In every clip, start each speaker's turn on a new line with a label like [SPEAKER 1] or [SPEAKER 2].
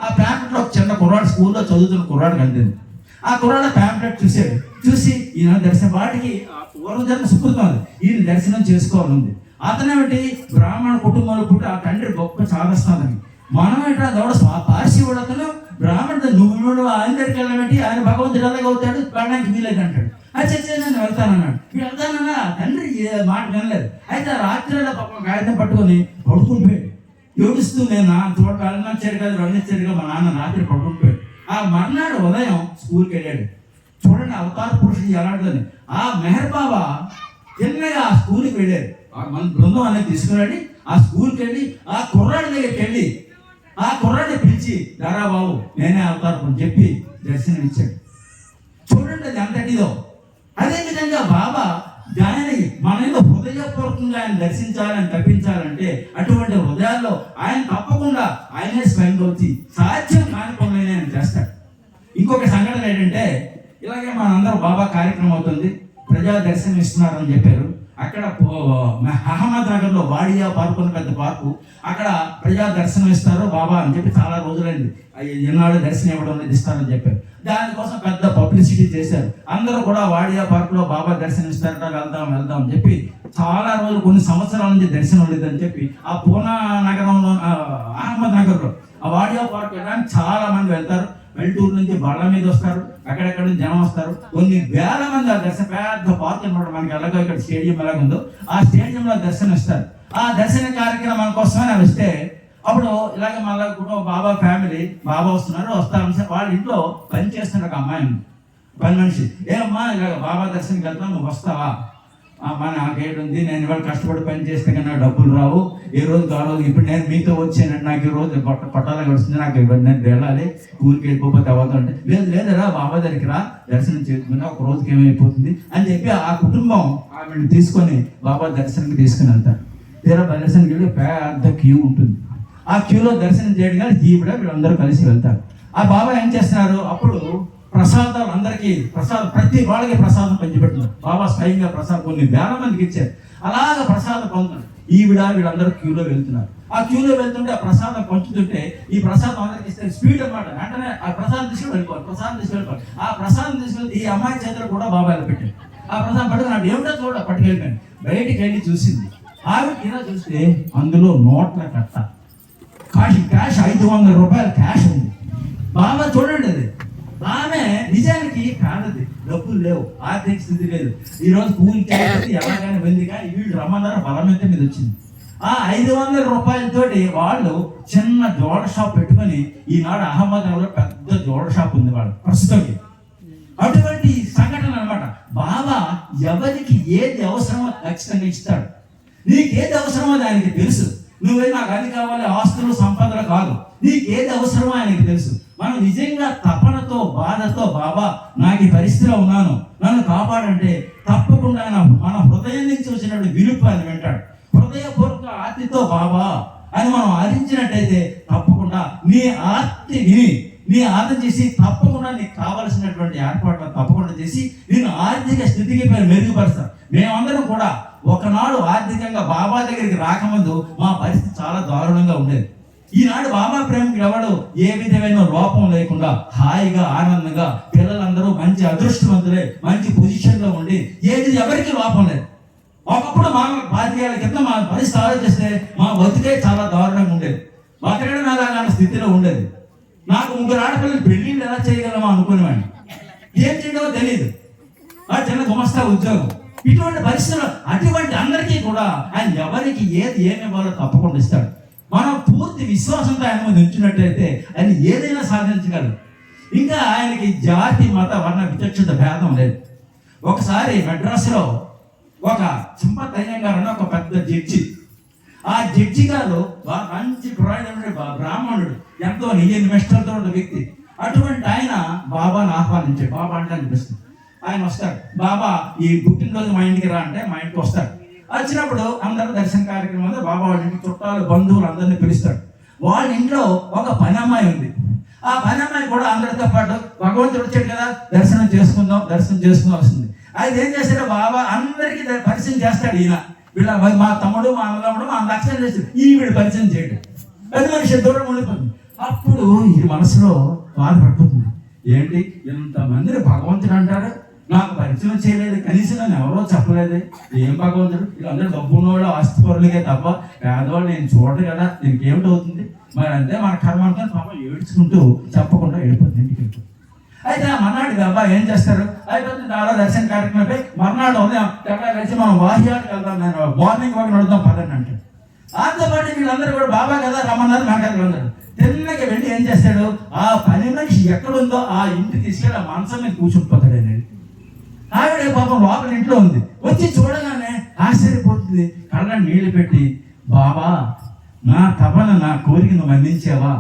[SPEAKER 1] ఆ ప్యాంప్లెట్లో ఒక చిన్న కుర్రాడు స్కూల్లో చదువుతున్న కుర్రాడు కంటింది. ఆ కుర్రాడు ప్యాంప్లెట్ చూశాడు. చూసి ఈయన దర్శనం వాటికి పూర్వజన్మ సుకృతం అది, ఈయన దర్శనం చేసుకోవాలంది. అతనేమిటి బ్రాహ్మణ కుటుంబంలో పుట్టి ఆ తండ్రి గొప్ప చాదస్తాదని. మనం ఎట్లా దౌడ పార్సీ అతను బ్రాహ్మణుడు నువ్వు ఆయన దగ్గరికి వెళ్ళబెట్టి ఆయన భగవంతుడు ఎలాగ అవుతాడు వెళ్ళడానికి వీలేదు అంటాడు. అది చచ్చే నేను వెళ్తానన్నాడు. వెళ్తానన్నా తండ్రి మాట వినలేదు. అయితే రాత్రిలో పాపం కాగితం పట్టుకొని పడుకుంటుపోయాడు. ఏడుస్తూ నేను తోట వెళ్ళినచ్చారు కదా వెళ్ళిచ్చారుగా మా నాన్న రాత్రి పడుకుంటుపోయాడు. ఆ మర్నాడు ఉదయం స్కూల్కి వెళ్ళాడు. చూడండి అవతార పురుషుడు ఎలాంటిదని. ఆ మెహర్ బాబా చిన్నగా ఆ స్కూల్కి వెళ్ళారు. మన బృందం అనేది తీసుకున్నాడు. ఆ స్కూల్కి వెళ్ళి ఆ కుర్రాడి దగ్గరికి వెళ్ళి ఆ కుర్రాడిని పిలిచి దారా బాబు నేనే అవతారం చెప్పి దర్శనం ఇచ్చాడు. చూడండి అది అంతటిదో. అదేవిధంగా బాబా దానిని మన హృదయపూర్వకంగా ఆయన దర్శించాలని తప్పించాలంటే అటువంటి హృదయాల్లో ఆయన తప్పకుండా ఆయనే స్వయంగా వచ్చి సాధ్యం కాని పనులని ఆయన చేస్తాడు. ఇంకొక సంఘటన ఏంటంటే ఇలాగే మనందరూ బాబా కార్యక్రమం అవుతుంది, ప్రజా దర్శనం ఇస్తున్నారని చెప్పారు. అక్కడ అహ్మద్ నగర్లో వాడియా పార్కు అని పెద్ద పార్కు, అక్కడ ప్రజా దర్శనం ఇస్తారు బాబా అని చెప్పి చాలా రోజులైంది. ఎన్నాళ్ళు దర్శనం ఇవ్వడం అనేది ఇస్తారని చెప్పారు. దానికోసం పెద్ద పబ్లిసిటీ చేశారు. అందరూ కూడా వాడియా పార్కులో బాబా దర్శనం ఇస్తారట, వెళ్దాం అని చెప్పి చాలా రోజులు కొన్ని సంవత్సరాల నుంచి దర్శనం లేదని చెప్పి ఆ పూనా నగరంలో అహ్మద్ నగర్లో ఆ వాడియా పార్క్ వెళ్ళడానికి చాలా మంది వెళ్తారు. వెల్టూరు నుంచి బళ్ళ మీద వస్తారు, అక్కడెక్కడ నుంచి జనం వస్తారు. కొన్ని వేల మంది ఆ దర్శనం పెద్ద పార్క్ అనమాట. మనకి ఎలాగో ఇక్కడ స్టేడియం ఎలాగ ఉందో ఆ స్టేడియంలో దర్శనం ఇస్తారు. ఆ దర్శన కార్యక్రమం కోసమని వస్తే అప్పుడు ఇలాగే మళ్ళీ బాబా ఫ్యామిలీ బాబా వస్తారు. వాళ్ళ ఇంట్లో పని చేస్తున్న ఒక అమ్మాయి ఉంది, పని మనిషి. ఏమ్మా ఇలాగ బాబా దర్శనంకి వెళ్తాను, నువ్వు వస్తావా? అమ్మా నాకేడు ఉంది, నేను ఇవాళ కష్టపడి పని చేస్తే కానీ నాకు డబ్బులు రావు, ఏ రోజు ఆ రోజు ఇప్పుడు నేను మీతో వచ్చానంటే నాకు ఈ రోజు కొట్టాల గడుస్తుంది, నాకు నేను వెళ్ళాలి, ఊరికి వెళ్ళిపోతే అవ్వదంటే లేదురా బాబా దగ్గరికి రా దర్శనం చేసుకుని ఒక రోజుకి ఏమైపోతుంది అని చెప్పి ఆ కుటుంబం ఆమెను తీసుకొని బాబా దర్శనానికి తీసుకుని వెళ్తారు. తీరా దర్శనానికి వెళ్ళి పెద్ద క్యూ ఉంటుంది. ఆ క్యూలో దర్శనం చేయడం కానీ వీళ్ళందరూ కలిసి వెళ్తారు. ఆ బాబా ఏం చేస్తున్నారు, అప్పుడు ప్రసాదాలు అందరికీ ప్రతి వాళ్ళకి ప్రసాదం పంచిపెడుతున్నారు. బాబా స్వయంగా ప్రసాదం కొన్ని వేల మందికి ఇచ్చారు. అలాగ ప్రసాదం పొందుతున్నారు. వీళ్ళందరూ క్యూలో వెళ్తున్నారు. ఆ క్యూలో వెళ్తుంటే ఆ ప్రసాదం పంచుతుంటే ఈ ప్రసాదం అందరికి ఇస్తే స్పీడ్ అనమాట. వెంటనే ఆ ప్రసాదం తీసుకుని వెళ్ళిపోవాలి. ఆ ప్రసాదం తీసుకెళ్ళి ఈ అమ్మాయి చేతులు కూడా బాబా పెట్టారు. ఆ ప్రసాదం పట్టుకున్నాడు. ఏమిటో పట్టుకెళ్ళిపోయాను. బయటికి వెళ్ళి చూసింది. ఆవిడ ఇలా చూస్తే అందులో నోట్ల కట్ట క్యాష్ 500 రూపాయలు క్యాష్ ఉంది. బాబా చూడండి, అది ఆమె నిజానికి కాదది, డబ్బులు లేవు, ఆర్థిక స్థితి లేదు. ఈరోజు పూజకి ఎలాగైనా వెళ్ళి కానీ వీళ్ళు రమ్మన్నారు, బలమైతే మీద వచ్చింది. ఆ 500 రూపాయలతోటి వాళ్ళు చిన్న జోడ షాప్ పెట్టుకొని ఈనాడు అహ్మద్నగర్లో పెద్ద జోడ షాప్ ఉంది వాళ్ళు ప్రస్తుతం. అటువంటి సంఘటన అనమాట. బాబా ఎవరికి ఏది అవసరమో ఖచ్చితంగా ఇస్తాడు. నీకేది అవసరమో దానికి తెలుసు. నువ్వే నాకు అది కావాలి, ఆస్తులు సంపదలు కాదు, నీకేది అవసరమో ఆయనకి తెలుసు. మనం నిజంగా తపనతో బాధతో బాబా నాకు ఈ పరిస్థితిలో ఉన్నాను నన్ను కాపాడంటే తప్పకుండా మన హృదయం నుంచి వచ్చినప్పుడు విలుపు అని వింటాడు. హృదయపూర్వక ఆర్తితో బాబా అని మనం ఆదించినట్టయితే తప్పకుండా నీ ఆర్తి విని నీ ఆదం చేసి తప్పకుండా నీకు కావలసినటువంటి ఏర్పాట్లు తప్పకుండా చేసి నేను ఆర్థిక స్థితికి మెరుగుపరుస్తాను. మేమందరం కూడా ఒకనాడు ఆర్థికంగా బాబా దగ్గరికి రాకముందు మా పరిస్థితి చాలా దారుణంగా ఉండేది. ఈనాడు బాబా ప్రేమకి ఎవడు ఏ విధమైన లోపం లేకుండా హాయిగా ఆనందంగా పిల్లలందరూ మంచి అదృష్టవంతులే, మంచి పొజిషన్లో ఉండి ఏది ఎవరికి లోపం లేదు. ఒకప్పుడు మా 25 ఏళ్ల క్రితం మా పరిస్థితి ఆలోచిస్తే మా బతుకే చాలా దారుణంగా ఉండేది. బతకడం అలాగా స్థితిలో ఉండేది. నాకు 3 ఆడపిల్లలు పెళ్ళిళ్ళు ఎలా చేయగలమో అనుకునేవాడిని. ఏం చేయడమో తెలియదు. ఆ చిన్న గుమస్తా ఉద్యోగం, ఇటువంటి పరిస్థితులు అటువంటి అందరికీ కూడా ఆయన ఎవరికి ఏది ఏమివ్వాలో తప్పకుండా ఇస్తాడు. మనం పూర్తి విశ్వాసంతో ఆయన మీద ఉంచినట్టయితే ఆయన ఏదైనా సాధించగలరు. ఇంకా ఆయనకి జాతి మత వర్ణ విచక్షణ భేదం లేదు. ఒకసారి మెడ్రాస్లో ఒక చింపత్ అయ్య గారు అని ఒక పెద్ద జడ్జి, ఆ జడ్జి గారు మంచి బ్రాహ్మణుడు, ఎంతో నిష్టలతో ఉన్న వ్యక్తి. అటువంటి ఆయన బాబాను ఆహ్వానించాడు. బాబా అంటే అనిపిస్తుంది. ఆయన వస్తాడు, బాబా ఈ పుట్టినరోజు మా ఇంటికి రా అంటే మా ఇంటికి వస్తాడు. వచ్చినప్పుడు అందరూ దర్శన కార్యక్రమం బాబా వాళ్ళ ఇంటికి చుట్టాలు బంధువులు అందరినీ పిలుస్తాడు. వాళ్ళ ఇంట్లో ఒక పని అమ్మాయి ఉంది. ఆ పని అమ్మాయి కూడా అందరితో పాటు భగవంతుడు వచ్చాడు కదా దర్శనం చేసుకుందాం వస్తుంది. అది ఏం చేస్తాడో బాబా అందరికీ పరిచయం చేస్తాడు. వీళ్ళ మా తమ్ముడు మా అన్నదమ్ముడు మా లక్ష్యం చేస్తాడు. వీడు పరిచయం చేయడు. పెద్ద మనిషి దూరం ఉండిపోతుంది. అప్పుడు ఈ మనసులో బాధపడిపోతుంది. ఏంటి ఇంతమందిని భగవంతుడు అంటారు, నాకు పరిచయం చేయలేదు, కనీసం నన్ను ఎవరో చెప్పలేదు. ఏం భగవంతుడు, వీళ్ళందరూ డబ్బున్న వాళ్ళు ఆస్తిపరులకే తప్ప పేదవాళ్ళు నేను చూడరు కదా, దీనికి ఏమిటవుతుంది మరి అంతే మన కర్మ అంటే పాపం ఏడ్చుకుంటూ చెప్పకుండా వెళ్ళిపోతుంది ఇంటికి వెళ్ళిపోతుంది. అయితే ఆ మర్నాడు అబ్బాయి ఏం చేస్తారు, అయిపోతుంది చాలా దర్శన కార్యక్రమం అయిపోయి మర్నాడు ఉదయం ఎక్కడ కలిసి మనం వాహ్యాలకు వెళ్దాం, నేను మార్నింగ్ వాక్ నడుద్దాం పదండి అంటే దాంతోపాటు వీళ్ళందరూ కూడా బాబా కదా రమ్మన్నారు మేకలు అందరు తిన్నగా వెళ్ళి ఏం చేస్తాడు, ఆ పని మనిషి ఎక్కడుందో ఆ ఇంటికి తీసుకెళ్ళి ఆ మనసం మీద కూర్చుండిపోతాడు అనేది. ఆవిడ పాపం లోపల ఇంట్లో ఉంది, వచ్చి చూడగానే ఆశ్చర్యపోతుంది, కళ్ళ నీళ్లు పెట్టి బాబా నా తపన నా కోరికను మన్నించావా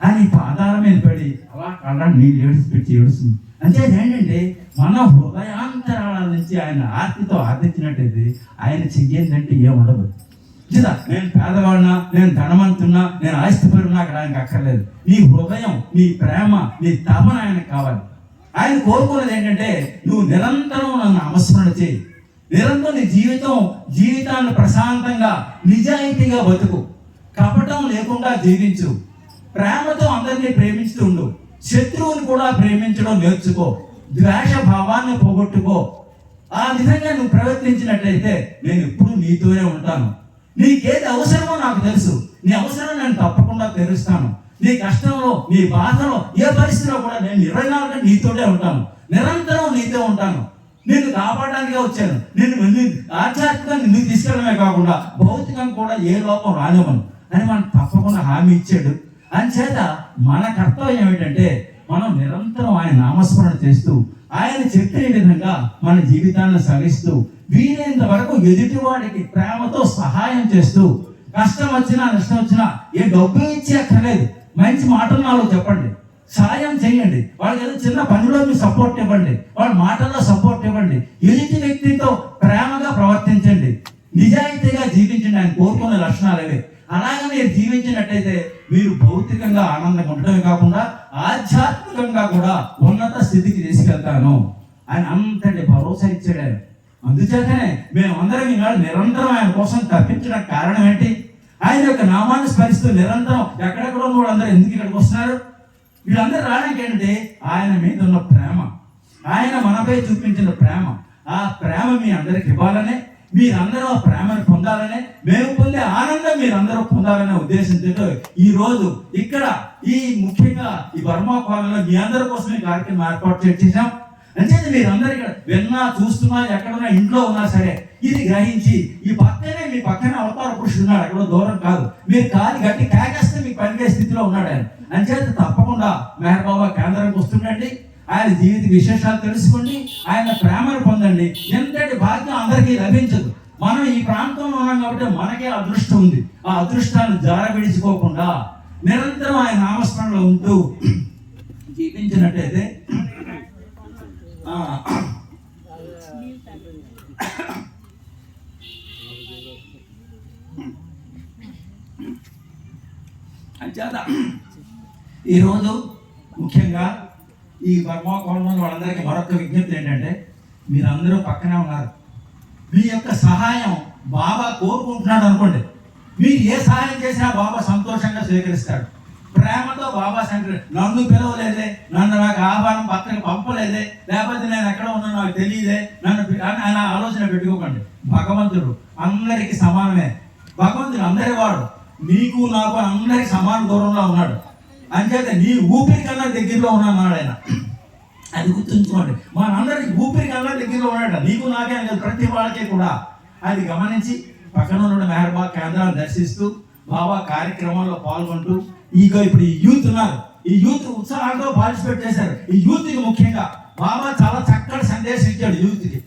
[SPEAKER 1] అని పాదాల మీద పడి అలా కళ్ళ నీళ్ళు ఏడుస్తుంది. అంటే ఏంటంటే మన హృదయాంతరాల నుంచి ఆయన ఆర్తితో ఆర్తించినట్టయితే ఆయన చెయ్యిందంటే ఏముండదు. లేదా నేను పేదవాడినా, నేను ధనవంతున్నా, నేను ఆస్తిపరున్నా అక్కడ ఆయనకు అక్కర్లేదు. నీ హృదయం, నీ ప్రేమ, నీ తపన ఆయనకు కావాలి. ఆయన కోరుకున్నది ఏంటంటే నువ్వు నిరంతరం నన్ను నామస్మరణ చేయి, నిరంతరం నీ జీవితాన్ని ప్రశాంతంగా నిజాయితీగా బతుకు, కపటం లేకుండా జీవించు, ప్రేమతో అందరినీ ప్రేమిస్తూ ఉండు, శత్రువుని కూడా ప్రేమించడం నేర్చుకో, ద్వేష భావాన్ని పోగొట్టుకో. ఆ విధంగా నువ్వు ప్రవర్తించినట్లయితే నేను ఎప్పుడు నీతోనే ఉంటాను. నీకేది అవసరమో నాకు తెలుసు, నీ అవసరం నేను తప్పకుండా తీరుస్తాను. నీ కష్టంలో, నీ బాధలో, ఏ పరిస్థితిలో కూడా నేను 24 గంటలు నీతోనే ఉంటాను, నిరంతరం నీతో ఉంటాను. నిన్ను కాపాడడానికే వచ్చాను. నిన్ను ఆధ్యాత్మికంగా నిన్ను తీసుకెళ్ళడమే కాకుండా భౌతికంగా కూడా ఏ లోపం రానివ్వను అని మనం తప్పకుండా హామీ ఇచ్చాడు. అంచేత మన కర్తవ్యం ఏమిటంటే మనం నిరంతరం ఆయన నామస్మరణ చేస్తూ ఆయన చెప్పిన విధంగా మన జీవితాన్ని సాగిస్తూ వీలైనంత వరకు ఎదుటివాడికి ప్రేమతో సహాయం చేస్తూ, కష్టం వచ్చినా నష్టం వచ్చినా ఏ డబ్బు ఇచ్చి అక్కర్లేదు, మంచి మాటలు నాలుగు చెప్పండి, సాయం చేయండి, వాళ్ళకి ఏదో చిన్న పనిలో మీరు సపోర్ట్ ఇవ్వండి, వాళ్ళ మాటల్లో సపోర్ట్ ఇవ్వండి, ఎదుటి వ్యక్తితో ప్రేమగా ప్రవర్తించండి, నిజాయితీగా జీవించండి. ఆయన కోరుకున్న లక్షణాలు అవే. అలాగే మీరు జీవించినట్టయితే మీరు భౌతికంగా ఆనందంగా ఉండటమే కాకుండా ఆధ్యాత్మికంగా కూడా ఉన్నత స్థితికి తీసుకెళ్తాను ఆయన అంతటి భరోసా ఇచ్చాడు ఆయన. అందుచేతనే మేము అందరం ఈనాడు నిరంతరం ఆయన కోసం తప్పించడానికి కారణం ఏంటి, ఆయన యొక్క నామాన్ని స్మరిస్తూ నిరంతరం ఎక్కడెక్కడో ఉన్న వాళ్ళందరూ ఎందుకు ఇక్కడికి వస్తున్నారు, వీళ్ళందరూ రావడానికి ఏంటంటే ఆయన మీద ఉన్న ప్రేమ, ఆయన మనపై చూపించిన ప్రేమ, ఆ ప్రేమ మీ అందరికి ఇవ్వాలనే, మీరందరూ ఆ ప్రేమను పొందాలనే, మేము పొందే ఆనందం మీరందరూ పొందాలనే ఉద్దేశంతో ఈ రోజు ఇక్కడ ఈ ముఖ్యంగా ఈ బర్మా కాలంలో మీ అందరి కోసం ఈ కార్యక్రమం ఏర్పాటు చేసాం. అంటే మీరందరూ ఇక్కడ విన్నా, చూస్తున్నా, ఎక్కడున్నా, ఇంట్లో ఉన్నా సరే ఇది గ్రహించి ఈ పక్కనే మీ పక్కనే అవతార పురుషుడు ఉన్నాడు, ఎక్కడో దూరం కాదు, మీరు కాలి గట్టి కేకేస్తే మీకు పనికే స్థితిలో ఉన్నాడు ఆయన. అంచేత తప్పకుండా మెహర్ బాబా కేంద్రానికి వస్తుండండి, ఆయన జీవిత విశేషాలు తెలుసుకోండి, ఆయన ప్రేమను పొందండి. ఎంతటి భాగ్యం అందరికీ లభించదు. మనం ఈ ప్రాంతంలో ఉన్నాం కాబట్టి మనకే అదృష్టం ఉంది. ఆ అదృష్టాన్ని జారవిడిచుకోకుండా నిరంతరం ఆయన నామస్మరణలో ఉంటూ జీవించినట్టయితే అంచేత ఈరోజు ముఖ్యంగా ఈ బర్మా కోణంలో వాళ్ళందరికీ మరొక విజ్ఞప్తి ఏంటంటే మీరందరూ పక్కనే ఉన్నారు, మీ యొక్క సహాయం బాబా కోరుకుంటున్నాడు అనుకోండి, మీరు ఏ సహాయం చేసినా బాబా సంతోషంగా స్వీకరిస్తాడు. ప్రేమతో బాబా శంకర్ నన్ను పిలవలేదే, నన్ను నాకు ఆహ్వానం పక్కన పంపలేదే, లేకపోతే నేను ఎక్కడ ఉన్నా నాకు తెలియదే నన్ను ఆయన ఆలోచన పెట్టుకోకండి. భగవంతుడు అందరికీ సమానమే, భగవంతుడు అందరి వాడు, నీకు నాకు అందరికి సమాన దూరంలో ఉన్నాడు. అంచేత నీ ఊపిరి కన్నా దగ్గరలో ఉన్నాడు ఆయన, అది గుర్తుంచుకోండి. మనందరికి ఊపిరి కన్నా దగ్గరలో ఉన్నాడు, నీకు నాకే అని ప్రతి వాళ్ళకి కూడా. అది గమనించి పక్కన ఉన్న మెహర్ బాబా కేంద్రాన్ని దర్శిస్తూ బాబా కార్యక్రమాల్లో పాల్గొంటూ ఇప్పుడు ఈ యూత్ ఉన్నారు, ఈ యూత్ ఉత్సాహంతో పార్టిసిపేట్ చేశారు. ఈ యూత్కి ముఖ్యంగా బాబా చాలా చక్కటి సందేశం ఇచ్చాడు యూత్కి.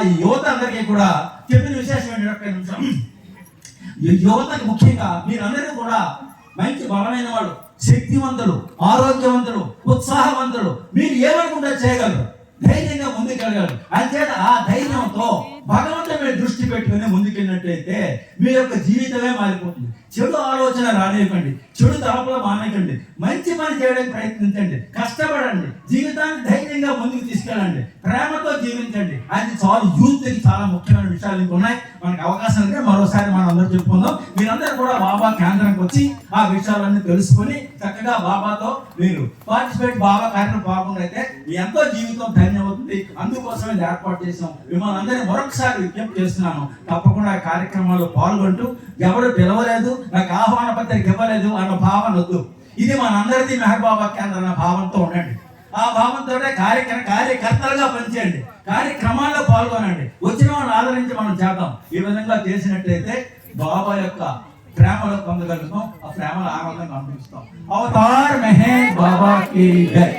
[SPEAKER 1] ఈ యువత అందరికీ కూడా చెప్పిన విశేషం ఏంటి, ఒక్క నిమిషం. ఈ యువతకి ముఖ్యంగా మీరందరూ కూడా మంచి బలమైన వాళ్ళు, శక్తివంతులు, ఆరోగ్యవంతులు, ఉత్సాహవంతులు, మీరు ఏమనుకుంటే చేయగలరు, ధైర్యంగా ముందుకెళ్ళగలరు. అంచేత ఆ ధైర్యంతో భగవంతుని మీద దృష్టి పెట్టుకుని ముందుకెళ్ళినట్లయితే మీ యొక్క జీవితమే మారిపోతుంది. చెడు ఆలోచన రానివ్వకండి, చెడు తలపులు మానేయకండి, మంచి పని చేయడానికి ప్రయత్నించండి, కష్టపడండి, జీవితాన్ని ధైర్యంగా ముందుకు తీసుకెళ్ళండి, ప్రేమతో జీవించండి. అది చాలా యూత్కి చాలా ముఖ్యమైన విషయాలు ఇంకా ఉన్నాయి. మనకు అవకాశం ఉంటే మరోసారి మనం అందరూ చెప్పుకుందాం. మీరందరూ కూడా బాబా కేంద్రానికి వచ్చి ఆ విషయాలన్నీ తెలుసుకొని చక్కగా బాబాతో మీరు పార్టిసిపేట్ బాబా కార్యక్రమం పాల్గొనైతే మీ ఎంతో జీవితం ధన్యమవుతుంది. అందుకోసమే ఇది ఏర్పాటు చేసాం. మిమ్మల్ని అందరినీ మరొకసారి విజ్ఞప్తి చేస్తున్నాను, తప్పకుండా ఆ కార్యక్రమాల్లో పాల్గొంటూ ఎవరు పిలవలేదు, నాకు ఆహ్వాన పత్రిక ఇవ్వలేదు అన్న భావన వద్దు. ఇది మనందరిది మెహర్ బాబా కేంద్రం అన్న భావంతో ఉండండి. ఆ భావంతో కార్యకర్తలుగా పనిచేయండి, కార్యక్రమాల్లో పాల్గొనండి, వచ్చిన వాళ్ళని ఆదరించి మనం చేద్దాం. ఈ విధంగా చేసినట్లయితే బాబా యొక్క ప్రేమలో పొందగలుగుతాం, ఆ ప్రేమలో ఆనందంగా అనిపిస్తాం. అవతార్ మెహర్ బాబా కి జై.